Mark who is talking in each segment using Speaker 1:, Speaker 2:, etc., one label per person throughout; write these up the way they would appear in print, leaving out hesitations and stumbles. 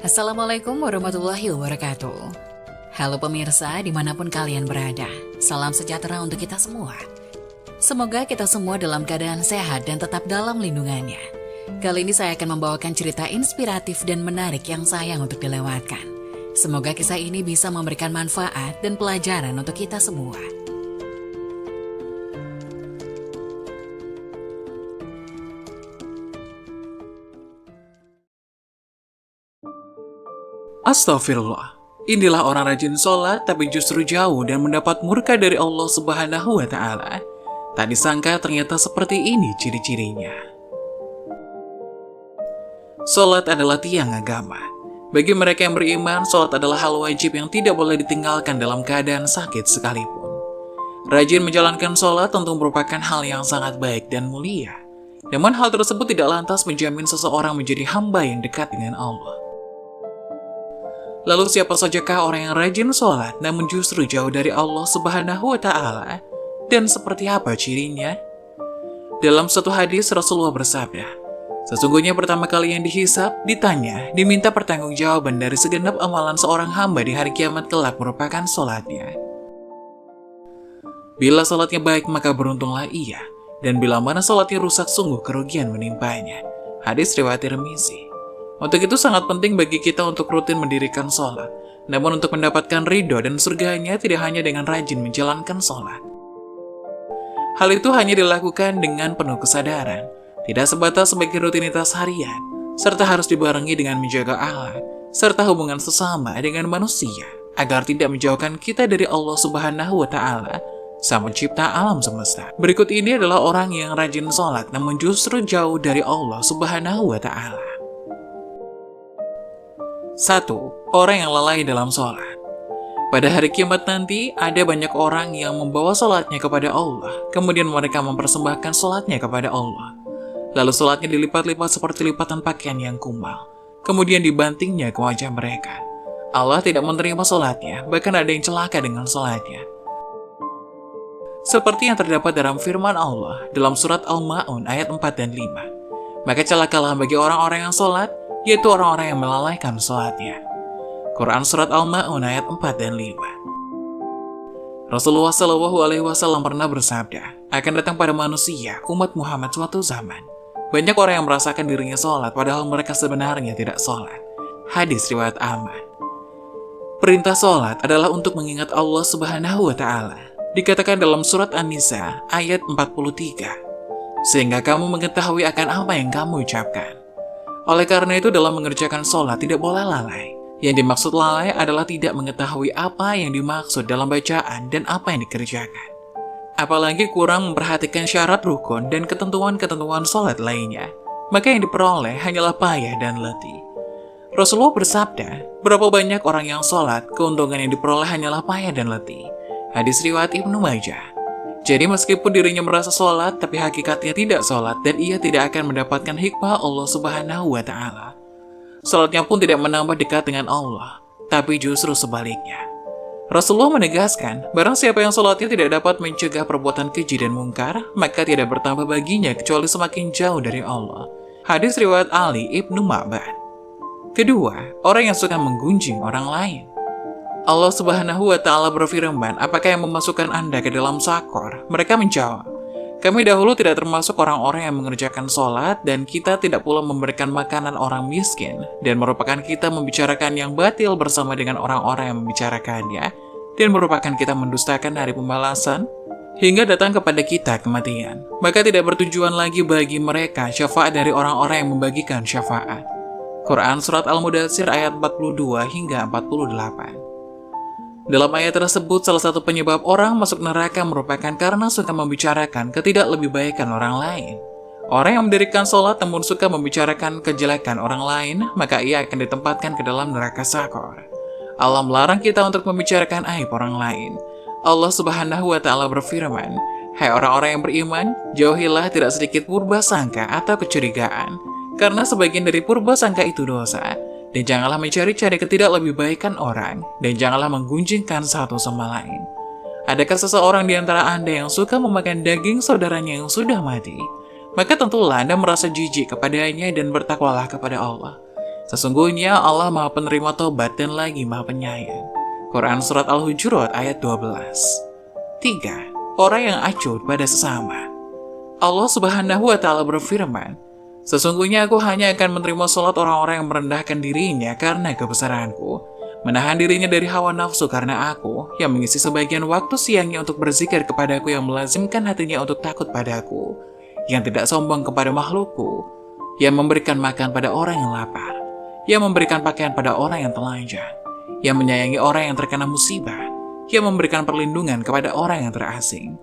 Speaker 1: Assalamualaikum warahmatullahi wabarakatuh. Halo pemirsa dimanapun kalian berada, salam sejahtera untuk kita semua. Semoga kita semua dalam keadaan sehat dan tetap dalam lindungannya. Kali ini saya akan membawakan cerita inspiratif dan menarik yang sayang untuk dilewatkan. Semoga kisah ini bisa memberikan manfaat dan pelajaran untuk kita semua.
Speaker 2: Astagfirullah, inilah orang rajin sholat tapi justru jauh dan mendapat murka dari Allah Subhanahu wa Ta'ala. Tak disangka ternyata seperti ini ciri-cirinya. Sholat adalah tiang agama. Bagi mereka yang beriman, sholat adalah hal wajib yang tidak boleh ditinggalkan dalam keadaan sakit sekalipun. Rajin menjalankan sholat tentu merupakan hal yang sangat baik dan mulia. Namun hal tersebut tidak lantas menjamin seseorang menjadi hamba yang dekat dengan Allah. Lalu siapa sajakah orang yang rajin sholat namun justru jauh dari Allah Subhanahu wa Ta'ala? Dan seperti apa cirinya? Dalam satu hadis Rasulullah bersabda, sesungguhnya pertama kali yang dihisab, ditanya, diminta pertanggungjawaban dari segenap amalan seorang hamba di hari kiamat kelak merupakan sholatnya. Bila sholatnya baik maka beruntunglah ia, dan bila mana sholatnya rusak sungguh kerugian menimpanya. Hadis riwayat Tirmizi. Untuk itu sangat penting bagi kita untuk rutin mendirikan sholat. Namun untuk mendapatkan ridho dan surganya tidak hanya dengan rajin menjalankan sholat. Hal itu hanya dilakukan dengan penuh kesadaran, tidak sebatas sebagai rutinitas harian, serta harus dibarengi dengan menjaga akhlak, serta hubungan sesama dengan manusia, agar tidak menjauhkan kita dari Allah Subhanahu wa Ta'ala, Sang Pencipta alam semesta. Berikut ini adalah orang yang rajin sholat namun justru jauh dari Allah Subhanahu wa Ta'ala. 1. Orang yang lalai dalam sholat. Pada hari kiamat nanti, ada banyak orang yang membawa sholatnya kepada Allah, kemudian mereka mempersembahkan sholatnya kepada Allah. Lalu sholatnya dilipat-lipat seperti lipatan pakaian yang kumal, kemudian dibantingnya ke wajah mereka. Allah tidak menerima sholatnya, bahkan ada yang celaka dengan sholatnya. Seperti yang terdapat dalam firman Allah dalam surat Al-Ma'un ayat 4 dan 5. Maka celakalah bagi orang-orang yang sholat, yaitu orang-orang yang melalaikan sholatnya. Quran Surat Al-Ma'un ayat 4 dan 5. Rasulullah SAW pernah bersabda, akan datang pada manusia, umat Muhammad suatu zaman. Banyak orang yang merasakan dirinya sholat, padahal mereka sebenarnya tidak sholat. Hadis riwayat Ahmad. Perintah sholat adalah untuk mengingat Allah Subhanahu wa Ta'ala. Dikatakan dalam surat An-Nisa ayat 43. Sehingga kamu mengetahui akan apa yang kamu ucapkan. Oleh karena itu dalam mengerjakan sholat tidak boleh lalai. Yang dimaksud lalai adalah tidak mengetahui apa yang dimaksud dalam bacaan dan apa yang dikerjakan. Apalagi kurang memperhatikan syarat rukun dan ketentuan-ketentuan sholat lainnya. Maka yang diperoleh hanyalah payah dan letih. Rasulullah bersabda, berapa banyak orang yang sholat, keuntungan yang diperoleh hanyalah payah dan letih. Hadis riwayat Ibnu Majah. Jadi meskipun dirinya merasa sholat, tapi hakikatnya tidak sholat dan ia tidak akan mendapatkan hikmah Allah Subhanahu wa Ta'ala. Sholatnya pun tidak menambah dekat dengan Allah, tapi justru sebaliknya. Rasulullah menegaskan, barang siapa yang sholatnya tidak dapat mencegah perbuatan keji dan mungkar, maka tidak bertambah baginya kecuali semakin jauh dari Allah. Hadis riwayat Ali Ibnu Ma'bad. Kedua, orang yang suka menggunjing orang lain. Allah Subhanahu wa Ta'ala berfirman, apakah yang memasukkan Anda ke dalam sakor? Mereka menjawab, kami dahulu tidak termasuk orang-orang yang mengerjakan sholat dan kita tidak pula memberikan makanan orang miskin dan merupakan kita membicarakan yang batil bersama dengan orang-orang yang membicarakannya dan merupakan kita mendustakan hari pembalasan hingga datang kepada kita kematian. Maka tidak bertujuan lagi bagi mereka syafaat dari orang-orang yang membagikan syafaat. Quran Surat Al-Mudatsir ayat 42 hingga 48. Dalam ayat tersebut, salah satu penyebab orang masuk neraka merupakan karena suka membicarakan ketidaklebigbaikan orang lain. Orang yang mendirikan sholat namun suka membicarakan kejelekan orang lain, maka ia akan ditempatkan ke dalam neraka sakor. Allah melarang kita untuk membicarakan aib orang lain. Allah Subhanahu wa Ta'ala berfirman, hai orang-orang yang beriman, jauhilah tidak sedikit purba sangka atau kecurigaan, karena sebagian dari purba sangka itu dosa. Dan janganlah mencari-cari ketidaklebigbaikan orang, dan janganlah menggunjingkan satu sama lain. Adakah seseorang di antara Anda yang suka memakan daging saudaranya yang sudah mati? Maka tentulah Anda merasa jijik kepadanya dan bertakwalah kepada Allah. Sesungguhnya Allah Maha Penerima Tobat dan lagi Maha Penyayang. Quran Surat Al-Hujurat ayat 12. 3. Orang yang acuh pada sesama. Allah Subhanahu wa Ta'ala berfirman, "Sesungguhnya aku hanya akan menerima sholat orang-orang yang merendahkan dirinya karena kebesaranku, menahan dirinya dari hawa nafsu karena aku, yang mengisi sebagian waktu siangnya untuk berzikir kepadaku, yang melazimkan hatinya untuk takut padaku, yang tidak sombong kepada makhlukku, yang memberikan makan pada orang yang lapar, yang memberikan pakaian pada orang yang telanjang, yang menyayangi orang yang terkena musibah, yang memberikan perlindungan kepada orang yang terasing.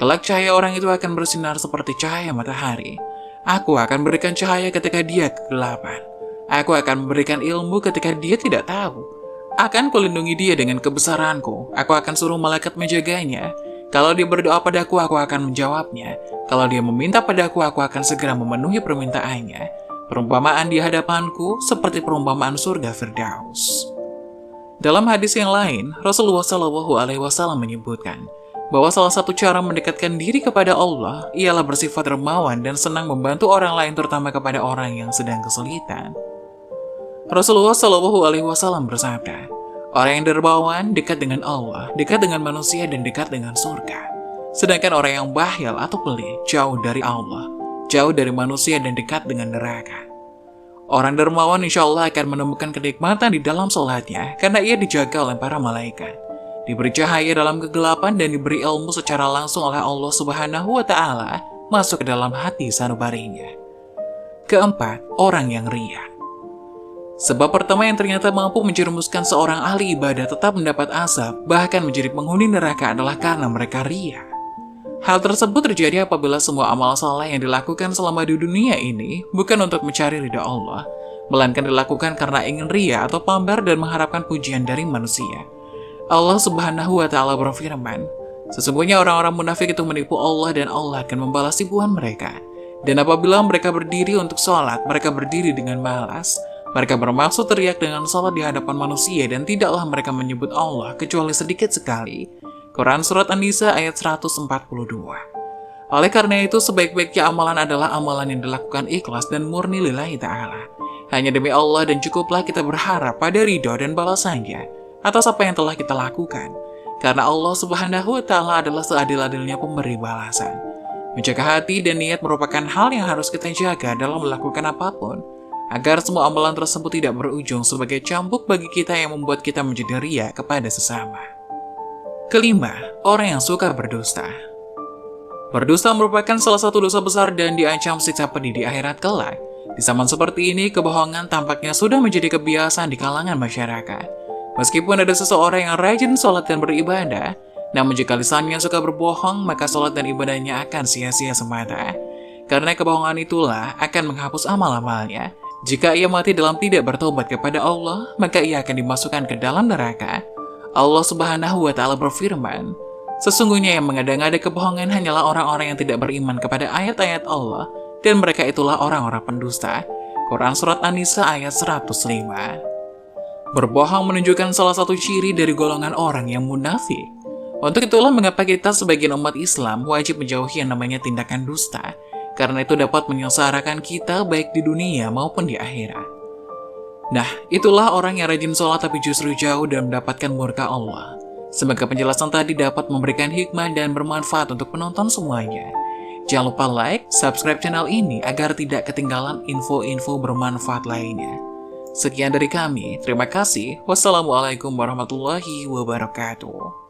Speaker 2: Kelak cahaya orang itu akan bersinar seperti cahaya matahari. Aku akan berikan cahaya ketika dia kegelapan. Aku akan memberikan ilmu ketika dia tidak tahu. Akan kulindungi dia dengan kebesaranku. Aku akan suruh malaikat menjaganya. Kalau dia berdoa padaku, aku akan menjawabnya. Kalau dia meminta padaku, aku akan segera memenuhi permintaannya. Perumpamaan di hadapanku seperti perumpamaan surga Firdaus." Dalam hadis yang lain, Rasulullah SAW menyebutkan bahwa salah satu cara mendekatkan diri kepada Allah ialah bersifat dermawan dan senang membantu orang lain, terutama kepada orang yang sedang kesulitan. Rasulullah SAW bersabda, "Orang yang dermawan dekat dengan Allah, dekat dengan manusia, dan dekat dengan surga. Sedangkan orang yang bakhil atau pelit jauh dari Allah, jauh dari manusia, dan dekat dengan neraka." Orang dermawan insya Allah akan menemukan kenikmatan di dalam sholatnya karena ia dijaga oleh para malaikat, diberi cahaya dalam kegelapan, dan diberi ilmu secara langsung oleh Allah Subhanahu wa Ta'ala masuk ke dalam hati sanubarinya. Keempat, orang yang ria. Sebab pertama yang ternyata mampu menjerumuskan seorang ahli ibadah tetap mendapat azab, bahkan menjadi penghuni neraka, adalah karena mereka ria. Hal tersebut terjadi apabila semua amal saleh yang dilakukan selama di dunia ini bukan untuk mencari ridha Allah, melainkan dilakukan karena ingin ria atau pamer dan mengharapkan pujian dari manusia. Allah Subhanahu wa Ta'ala berfirman, "Sesungguhnya orang-orang munafik itu menipu Allah, dan Allah akan membalas tipuan mereka. Dan apabila mereka berdiri untuk sholat, mereka berdiri dengan malas. Mereka bermaksud teriak dengan sholat di hadapan manusia, dan tidaklah mereka menyebut Allah kecuali sedikit sekali." Quran Surat An-Nisa ayat 142. Oleh karena itu, sebaik-baiknya amalan adalah amalan yang dilakukan ikhlas dan murni lillahi ta'ala, hanya demi Allah, dan cukuplah kita berharap pada ridho dan balasannya atas apa yang telah kita lakukan, karena Allah Subhanahu wa Ta'ala adalah seadil-adilnya pemberi balasan. Menjaga hati dan niat merupakan hal yang harus kita jaga dalam melakukan apapun, agar semua amalan tersebut tidak berujung sebagai cambuk bagi kita yang membuat kita menjadi ria kepada sesama. Kelima, orang yang suka berdusta. Berdusta merupakan salah satu dosa besar dan diancam siksa pedih di akhirat kelak. Di zaman seperti ini, kebohongan tampaknya sudah menjadi kebiasaan di kalangan masyarakat. Meskipun ada seseorang yang rajin sholat dan beribadah, namun jika lisannya suka berbohong, maka sholat dan ibadahnya akan sia-sia semata. Karena kebohongan itulah akan menghapus amal-amalnya. Jika ia mati dalam tidak bertobat kepada Allah, maka ia akan dimasukkan ke dalam neraka. Allah Subhanahu wa Ta'ala berfirman, "Sesungguhnya yang mengada-ngada kebohongan hanyalah orang-orang yang tidak beriman kepada ayat-ayat Allah, dan mereka itulah orang-orang pendusta." Quran Surat An-Nisa ayat 105. Berbohong menunjukkan salah satu ciri dari golongan orang yang munafik. Untuk itulah mengapa kita sebagian umat Islam wajib menjauhi yang namanya tindakan dusta, karena itu dapat menyengsarakan kita baik di dunia maupun di akhirat. Nah, itulah orang yang rajin sholat tapi justru jauh dan mendapatkan murka Allah. Semoga penjelasan tadi dapat memberikan hikmah dan bermanfaat untuk penonton semuanya. Jangan lupa like, subscribe channel ini agar tidak ketinggalan info-info bermanfaat lainnya. Sekian dari kami, terima kasih. Wassalamualaikum warahmatullahi wabarakatuh.